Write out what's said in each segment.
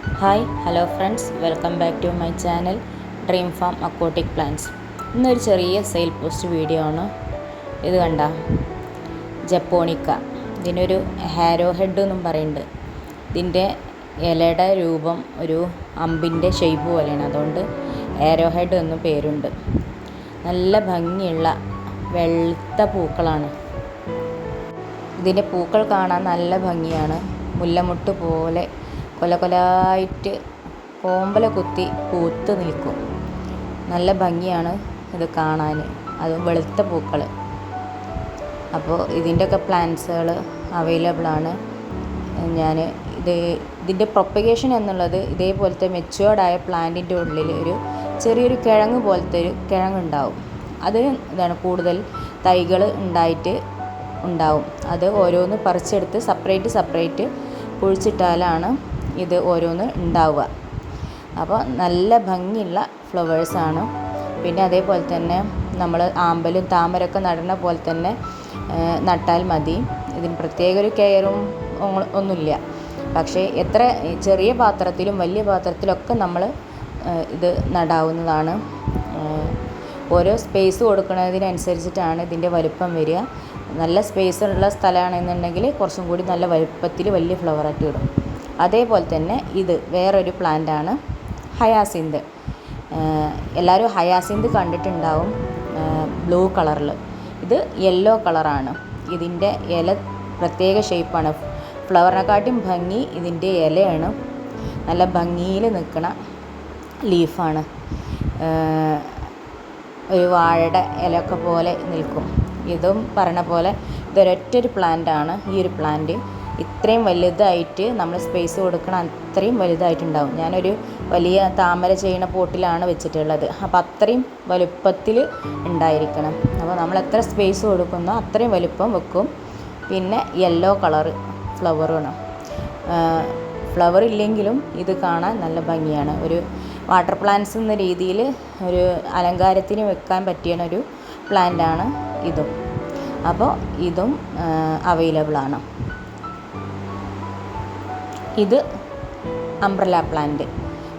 Hello friends, welcome back to my channel dream farm aquatic plants. ഇന്നൊരു ചെറിയ sale post video ആണ്. ഇത് കണ്ട ജപ്പോണിക്ക, ഇതിനൊരു ഹാരോ ഹെഡ് എന്നും പറയുന്നുണ്ട്. ഇതിൻ്റെ ഇലയുടെ രൂപം ഒരു അമ്പിൻ്റെ ഷേപ്പ് പോലെയാണ്, അതുകൊണ്ട് ഹാരോ ഹെഡ് എന്നും പേരുണ്ട്. നല്ല ഭംഗിയുള്ള വെളുത്ത പൂക്കളാണ്. ഇതിൻ്റെ പൂക്കൾ കാണാൻ നല്ല ഭംഗിയാണ്. മുല്ലമുട്ട് പോലെ കൊലകൊലായിട്ട് കോമ്പല കുത്തി പൂത്ത് നിൽക്കും. നല്ല ഭംഗിയാണ് ഇത് കാണാൻ, അതും വെളുത്ത പൂക്കൾ. അപ്പോൾ ഇതിൻ്റെയൊക്കെ പ്ലാന്റ്സുകൾ അവൈലബിളാണ്. ഇതിൻ്റെ പ്രൊപ്പഗേഷൻ എന്നുള്ളത് ഇതേപോലത്തെ മെച്ചുവേർഡായ പ്ലാന്റിൻ്റെ ഉള്ളിൽ ഒരു ചെറിയൊരു കിഴങ്ങ് പോലത്തെ ഒരു കിഴങ്ങുണ്ടാവും. അത് ഇതാണ് കൂടുതൽ തൈകൾ ഉണ്ടാവും. അത് ഓരോന്ന് പറിച്ചെടുത്ത് സെപ്പറേറ്റ് കുഴിച്ചിട്ടാലാണ് ഇത് ഓരോന്ന് ഉണ്ടാവുക. അപ്പോൾ നല്ല ഭംഗിയുള്ള ഫ്ലവേഴ്സാണ്. പിന്നെ അതേപോലെ തന്നെ നമ്മൾ ആമ്പലും താമരയൊക്കെ നടണ പോലെ തന്നെ നട്ടാൽ മതി. ഇതിന് പ്രത്യേക ഒരു കെയറും ഒന്നുമില്ല. പക്ഷേ എത്ര ചെറിയ പാത്രത്തിലും വലിയ പാത്രത്തിലൊക്കെ നമ്മൾ ഇത് നടാവുന്നതാണ്. ഓരോ സ്പേസ് കൊടുക്കുന്നതിനനുസരിച്ചിട്ടാണ് ഇതിൻ്റെ വലുപ്പം വരിക. നല്ല സ്പേസ് ഉള്ള സ്ഥലമാണെന്നുണ്ടെങ്കിൽ കുറച്ചും കൂടി നല്ല വലുപ്പത്തിൽ വലിയ ഫ്ലവറായിട്ട് ഇടും. അതേപോലെ തന്നെ ഇത് വേറൊരു പ്ലാന്റാണ്, ഹയാസിന്ത്. എല്ലാവരും ഹയാസിന്ത് കണ്ടിട്ടുണ്ടാവും, ബ്ലൂ കളറിൽ. ഇത് യെല്ലോ കളറാണ്. ഇതിൻ്റെ ഇല പ്രത്യേക ഷേപ്പാണ്. ഫ്ലവറിനെക്കാട്ടും ഭംഗി ഇതിൻ്റെ ഇലയാണ്. നല്ല ഭംഗിയിൽ നിൽക്കുന്ന ലീഫാണ്. ഒരു വാഴയുടെ ഇലയൊക്കെ പോലെ നിൽക്കും. ഇതും പറഞ്ഞ പോലെ ഇതൊരൊറ്റൊരു പ്ലാന്റാണ്. ഈ ഒരു പ്ലാന്റ് ഇത്രയും വലുതായിട്ട് നമ്മൾ സ്പേസ് കൊടുക്കണം, അത്രയും വലുതായിട്ടുണ്ടാവും. ഞാനൊരു വലിയ താമര ചെയ്യുന്ന പോട്ടിലാണ് വെച്ചിട്ടുള്ളത്. അപ്പോൾ അത്രയും വലുപ്പത്തിൽ ഉണ്ടായിരിക്കണം. അപ്പോൾ നമ്മൾ എത്ര സ്പേസ് കൊടുക്കുന്നോ അത്രയും വലുപ്പം വെക്കും. പിന്നെ യെല്ലോ കളറ് ഫ്ലവറാണ്. ഫ്ലവർ ഇല്ലെങ്കിലും ഇത് കാണാൻ നല്ല ഭംഗിയാണ്. ഒരു വാട്ടർ പ്ലാന്റ്സ് എന്ന രീതിയിൽ ഒരു അലങ്കാരത്തിന് വെക്കാൻ പറ്റിയ ഒരു പ്ലാന്റാണ് ഇതും. അപ്പോൾ ഇതും അവൈലബിളാണ്. ഇത് അംബ്രല്ല പ്ലാന്റ്,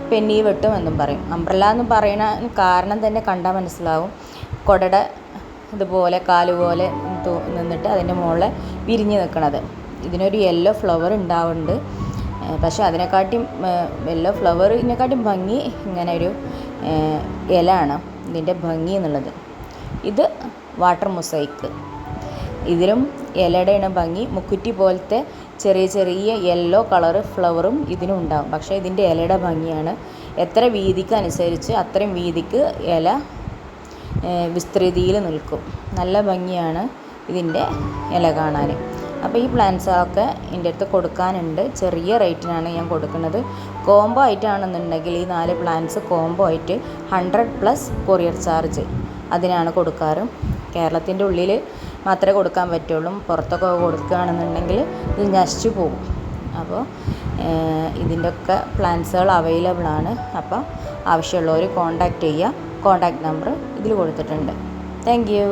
പെന്നി വെട്ടും എന്നും പറയും. അംബ്രല്ല എന്ന് പറയുന്ന കാരണം തന്നെ കണ്ടാൽ മനസ്സിലാവും. കൊടയുടെ ഇതുപോലെ കാലുപോലെ നിന്നിട്ട് അതിൻ്റെ മുകളിൽ വിരിഞ്ഞ് നിൽക്കണത്. ഇതിനൊരു യെല്ലോ ഫ്ലവർ ഉണ്ടാവുന്നുണ്ട്. പക്ഷേ യെല്ലോ ഫ്ലവറിനെക്കാട്ടും ഭംഗി ഇങ്ങനെ ഒരു ഇലയാണ് ഇതിൻ്റെ ഭംഗി എന്നുള്ളത്. ഇത് വാട്ടർ മൊസൈക്ക്. ഇതിലും ഇലയുടെയാണ് ഭംഗി. മുക്കുറ്റി പോലത്തെ ചെറിയ യെല്ലോ കളറ് ഫ്ലവറും ഇതിനും ഉണ്ടാവും. പക്ഷേ ഇതിൻ്റെ ഇലയുടെ ഭംഗിയാണ്. എത്ര വീതിക്ക് അനുസരിച്ച് അത്രയും വീതിക്ക് ഇല വിസ്തൃതിയിൽ നിൽക്കും. നല്ല ഭംഗിയാണ് ഇതിൻ്റെ ഇല കാണാൻ. അപ്പോൾ ഈ പ്ലാന്റ്സൊക്കെ എൻ്റെ അടുത്ത് കൊടുക്കാനുണ്ട്. ചെറിയ റേറ്റിനാണ് ഞാൻ കൊടുക്കുന്നത്. കോംബോ ആയിട്ടാണെന്നുണ്ടെങ്കിൽ ഈ 4 പ്ലാന്റ്സ് കോംബോ ആയിട്ട് 100+ കൊറിയർ ചാർജ് അതിനാണ് കൊടുക്കാറ്. കേരളത്തിൻ്റെ ഉള്ളിൽ മാത്രമേ കൊടുക്കാൻ പറ്റുള്ളൂ. പുറത്തൊക്കെ കൊടുക്കുകയാണെന്നുണ്ടെങ്കിൽ ഇത് നശിച്ചു പോകും. അപ്പോൾ ഇതിൻ്റെയൊക്കെ പ്ലാന്റ്സുകൾ അവൈലബിളാണ്. അപ്പോൾ ആവശ്യമുള്ളവർ കോൺടാക്റ്റ് ചെയ്യുക. കോൺടാക്റ്റ് നമ്പർ ഇതിൽ കൊടുത്തിട്ടുണ്ട്. Thank you.